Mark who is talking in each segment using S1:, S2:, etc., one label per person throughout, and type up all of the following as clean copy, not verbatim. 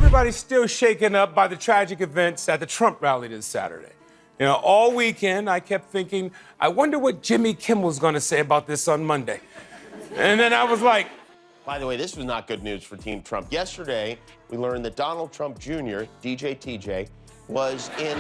S1: everybody's still shaken up by the tragic events at the Trump rally this Saturday. You know, all weekend I kept thinking, I wonder what Jimmy Kimmel's gonna say about this on Monday. And then I was like,
S2: by the way, this was not good news for Team Trump. Yesterday, we learned that Donald Trump Jr., DJ TJ, was in,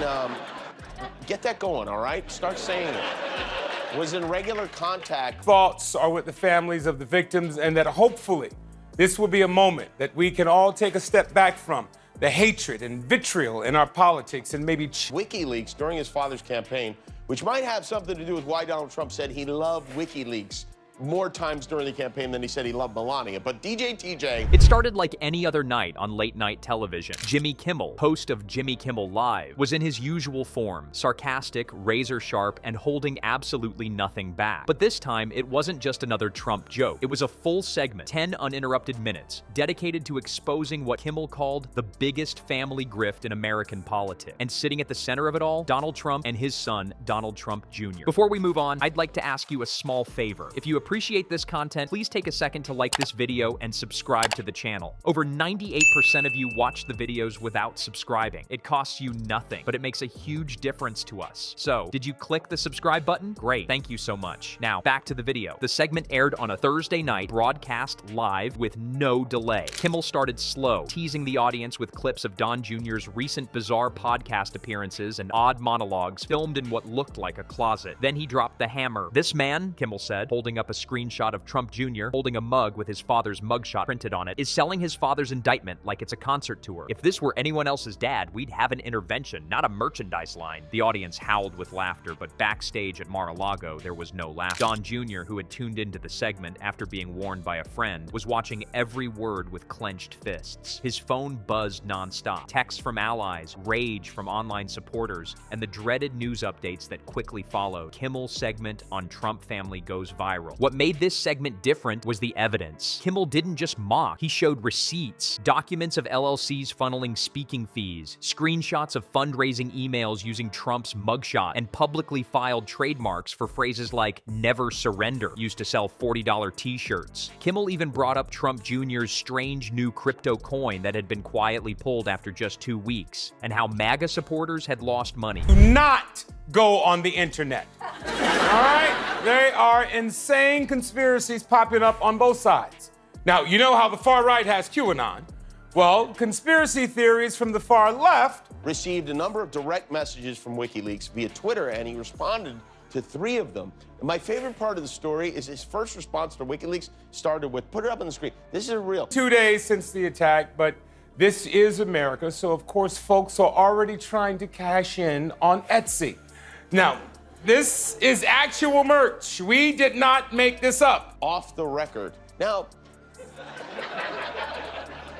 S2: get that going, all right? Start saying it. Was in regular contact.
S1: Thoughts are with the families of the victims, and that hopefully this will be a moment that we can all take a step back from the hatred and vitriol in our politics and maybe
S2: WikiLeaks during his father's campaign, which might have something to do with why Donald Trump said he loved WikiLeaks more times during the campaign than he said he loved Melania. But DJ TJ...
S3: It started like any other night on late-night television. Jimmy Kimmel, host of Jimmy Kimmel Live, was in his usual form, sarcastic, razor-sharp, and holding absolutely nothing back. But this time, it wasn't just another Trump joke. It was a full segment, 10 uninterrupted minutes, dedicated to exposing what Kimmel called the biggest family grift in American politics. And sitting at the center of it all, Donald Trump and his son, Donald Trump Jr. Before we move on, I'd like to ask you a small favor. If you appreciate this content, please take a second to like this video and subscribe to the channel. Over 98% of you watch the videos without subscribing. It costs you nothing, but it makes a huge difference to us. So, did you click the subscribe button? Great, thank you so much. Now, back to the video. The segment aired on a Thursday night, broadcast live with no delay. Kimmel started slow, teasing the audience with clips of Don Jr.'s recent bizarre podcast appearances and odd monologues filmed in what looked like a closet. Then he dropped the hammer. This man, Kimmel said, holding up a screenshot of Trump Jr. holding a mug with his father's mugshot printed on it, is selling his father's indictment like it's a concert tour. If this were anyone else's dad, we'd have an intervention, not a merchandise line. The audience howled with laughter, but backstage at Mar-a-Lago, there was no laughter. Don Jr., who had tuned into the segment after being warned by a friend, was watching every word with clenched fists. His phone buzzed nonstop. Texts from allies, rage from online supporters, and the dreaded news updates that quickly followed. Kimmel's segment on Trump family goes viral. What made this segment different was the evidence. Kimmel didn't just mock, he showed receipts, documents of LLCs funneling speaking fees, screenshots of fundraising emails using Trump's mugshot, and publicly filed trademarks for phrases like never surrender, used to sell $40 t-shirts. Kimmel even brought up Trump Jr.'s strange new crypto coin that had been quietly pulled after just 2 weeks, and how MAGA supporters had lost money.
S1: do not go on the internet. All right? There are insane conspiracies popping up on both sides. Now, you know how the far right has QAnon. Well, conspiracy theories from the far left
S2: received a number of direct messages from WikiLeaks via Twitter, and he responded to 3 of them. And my favorite part of the story is his first response to WikiLeaks started with, put it up on the screen, this is real.
S1: 2 days since the attack, but this is America, so of course folks are already trying to cash in on Etsy. Now, this is actual merch. We did not make this up.
S2: Off the record. Now,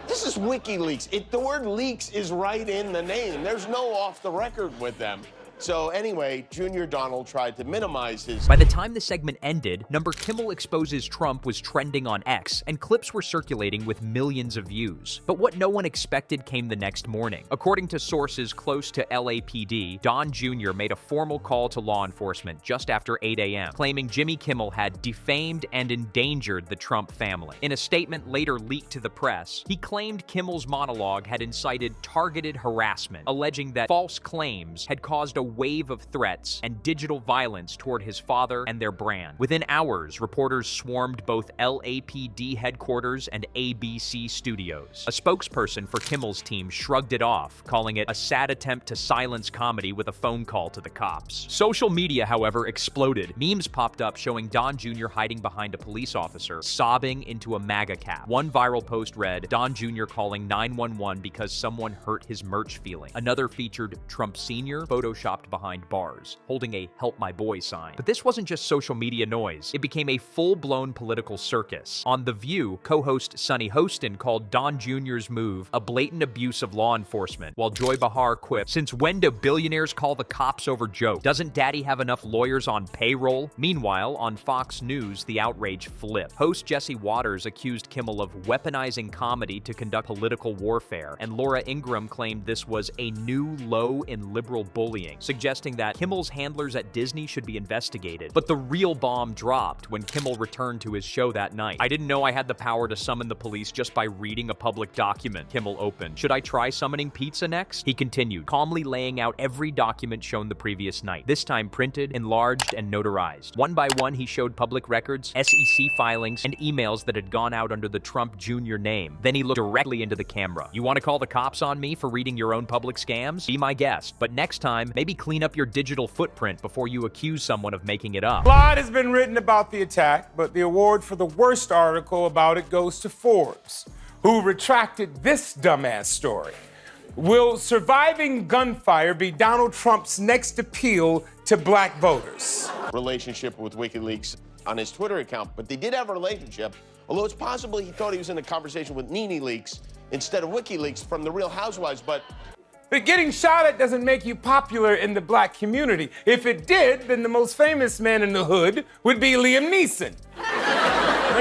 S2: this is WikiLeaks. The word leaks is right in the name. There's no off the record with them. So anyway, Junior Donald tried to minimize his...
S3: By the time the segment ended, number Kimmel exposes Trump was trending on X, and clips were circulating with millions of views. But what no one expected came the next morning. According to sources close to LAPD, Don Jr. made a formal call to law enforcement just after 8 a.m., claiming Jimmy Kimmel had defamed and endangered the Trump family. In a statement later leaked to the press, he claimed Kimmel's monologue had incited targeted harassment, alleging that false claims had caused a wave of threats and digital violence toward his father and their brand. Within hours, reporters swarmed both LAPD headquarters and ABC studios. A spokesperson for Kimmel's team shrugged it off, calling it a sad attempt to silence comedy with a phone call to the cops. Social media, however, exploded. Memes popped up showing Don Jr. hiding behind a police officer, sobbing into a MAGA cap. One viral post read, Don Jr. calling 911 because someone hurt his merch feeling. Another featured Trump Sr. photoshopped behind bars, holding a Help My Boy sign. But this wasn't just social media noise. It became a full-blown political circus. On The View, co-host Sunny Hostin called Don Jr.'s move a blatant abuse of law enforcement, while Joy Behar quipped, since when do billionaires call the cops over jokes? Doesn't Daddy have enough lawyers on payroll? Meanwhile, on Fox News, the outrage flipped. Host Jesse Waters accused Kimmel of weaponizing comedy to conduct political warfare, and Laura Ingraham claimed this was a new low in liberal bullying. suggesting that Kimmel's handlers at Disney should be investigated. But the real bomb dropped when Kimmel returned to his show that night. "I didn't know I had the power to summon the police just by reading a public document," Kimmel opened. "Should I try summoning pizza next?" He continued, calmly laying out every document shown the previous night, this time printed, enlarged, and notarized. One by one, he showed public records, SEC filings, and emails that had gone out under the Trump Jr. name. Then he looked directly into the camera. "You want to call the cops on me for reading your own public scams? Be my guest. But next time, maybe clean up your digital footprint before you accuse someone of making it up."
S1: A lot has been written about the attack, but the award for the worst article about it goes to Forbes, who retracted this dumbass story. Will surviving gunfire be Donald Trump's next appeal to black voters?
S2: Relationship with WikiLeaks on his Twitter account, but they did have a relationship, although it's possible he thought he was in a conversation with Nene Leaks instead of WikiLeaks from the Real Housewives, but
S1: Getting shot at doesn't make you popular in the black community. If it did, then the most famous man in the hood would be Liam Neeson.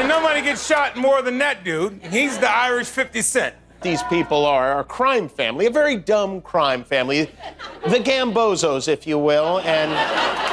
S1: Nobody gets shot more than that dude. He's the Irish 50 Cent.
S2: these people are a crime family, a very dumb crime family, the Gambozos, if you will, and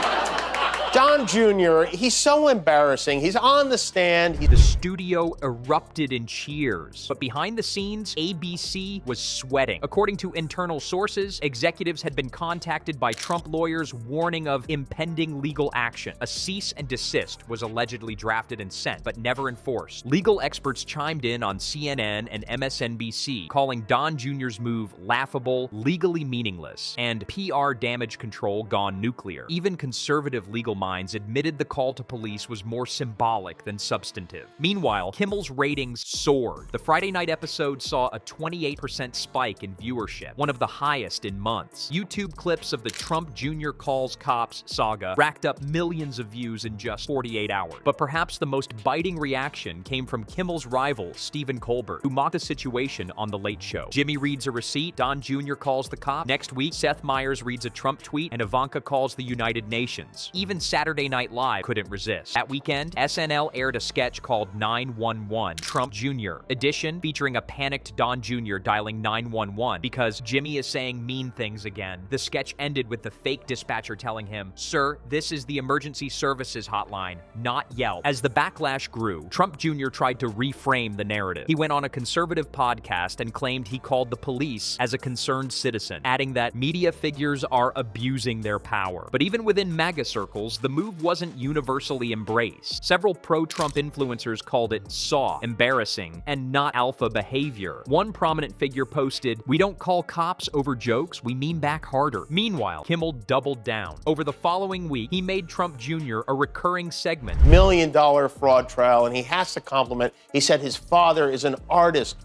S2: Don Jr., he's so embarrassing. He's on the stand.
S3: The studio erupted in cheers, but behind the scenes, ABC was sweating. According to internal sources, executives had been contacted by Trump lawyers warning of impending legal action. A cease and desist was allegedly drafted and sent, but never enforced. Legal experts chimed in on CNN and MSNBC, calling Don Jr.'s move laughable, legally meaningless, and PR damage control gone nuclear. Even conservative legal minds admitted the call to police was more symbolic than substantive. Meanwhile, Kimmel's ratings soared. The Friday night episode saw a 28% spike in viewership, one of the highest in months. YouTube clips of the Trump Jr. calls cops saga racked up millions of views in just 48 hours. But perhaps the most biting reaction came from Kimmel's rival, Stephen Colbert, who mocked the situation on The Late Show. Jimmy reads a receipt, Don Jr. calls the cop. Next week, Seth Meyers reads a Trump tweet, and Ivanka calls the United Nations. Even Saturday Night Live couldn't resist. That weekend, SNL aired a sketch called 911 Trump Jr. edition, featuring a panicked Don Jr. dialing 911 because Jimmy is saying mean things again. The sketch ended with the fake dispatcher telling him, "Sir, this is the emergency services hotline, not Yelp." As the backlash grew, Trump Jr. tried to reframe the narrative. He went on a conservative podcast and claimed he called the police as a concerned citizen, adding that media figures are abusing their power. But even within MAGA circles, the move wasn't universally embraced. Several pro-Trump influencers called it soft, embarrassing, and not alpha behavior. One prominent figure posted, "We don't call cops over jokes, we mean back harder." Meanwhile, Kimmel doubled down. Over the following week, he made Trump Jr. a recurring segment.
S2: $1 million fraud trial, and he has to compliment. He said his father is an artist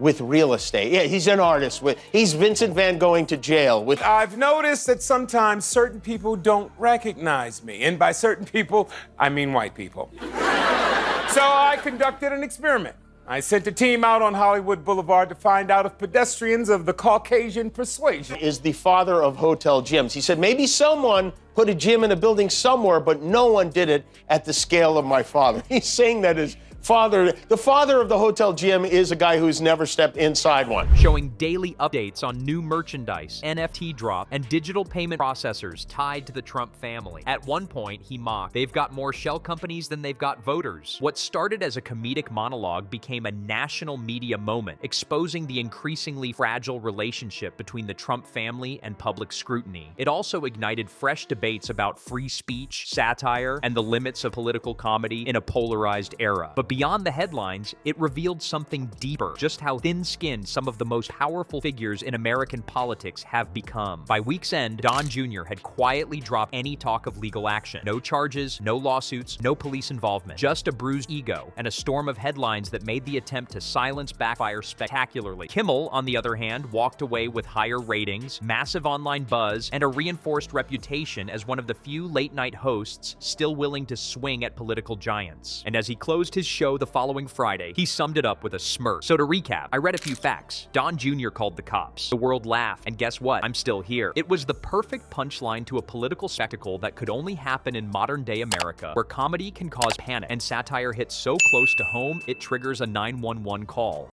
S2: with real estate. Yeah, he's an artist. He's Vincent Van Gogh to jail.
S1: I've noticed that sometimes certain people don't recognize me. And by certain people, I mean white people. So I conducted an experiment. I sent a team out on Hollywood Boulevard to find out if pedestrians of the Caucasian persuasion
S2: Is the father of hotel gyms. He said maybe someone put a gym in a building somewhere, but no one did it at the scale of my father. He's saying that his father, the father of the hotel gym, is a guy who's never stepped inside one.
S3: Showing daily updates on new merchandise, NFT drop, and digital payment processors tied to the Trump family. At one point, he mocked, "They've got more shell companies than they've got voters." What started as a comedic monologue became a national media moment, exposing the increasingly fragile relationship between the Trump family and public scrutiny. It also ignited fresh debates about free speech, satire, and the limits of political comedy in a polarized era. But beyond the headlines, it revealed something deeper, just how thin-skinned some of the most powerful figures in American politics have become. By week's end, Don Jr. had quietly dropped any talk of legal action. No charges, no lawsuits, no police involvement, just a bruised ego and a storm of headlines that made the attempt to silence backfire spectacularly. Kimmel, on the other hand, walked away with higher ratings, massive online buzz, and a reinforced reputation as one of the few late-night hosts still willing to swing at political giants. And as he closed his show the following Friday, he summed it up with a smirk. So to recap, I read a few facts. Don Jr. called the cops. The world laughed, and guess what? I'm still here. It was the perfect punchline to a political spectacle that could only happen in modern-day America, where comedy can cause panic, and satire hits so close to home, it triggers a 911 call.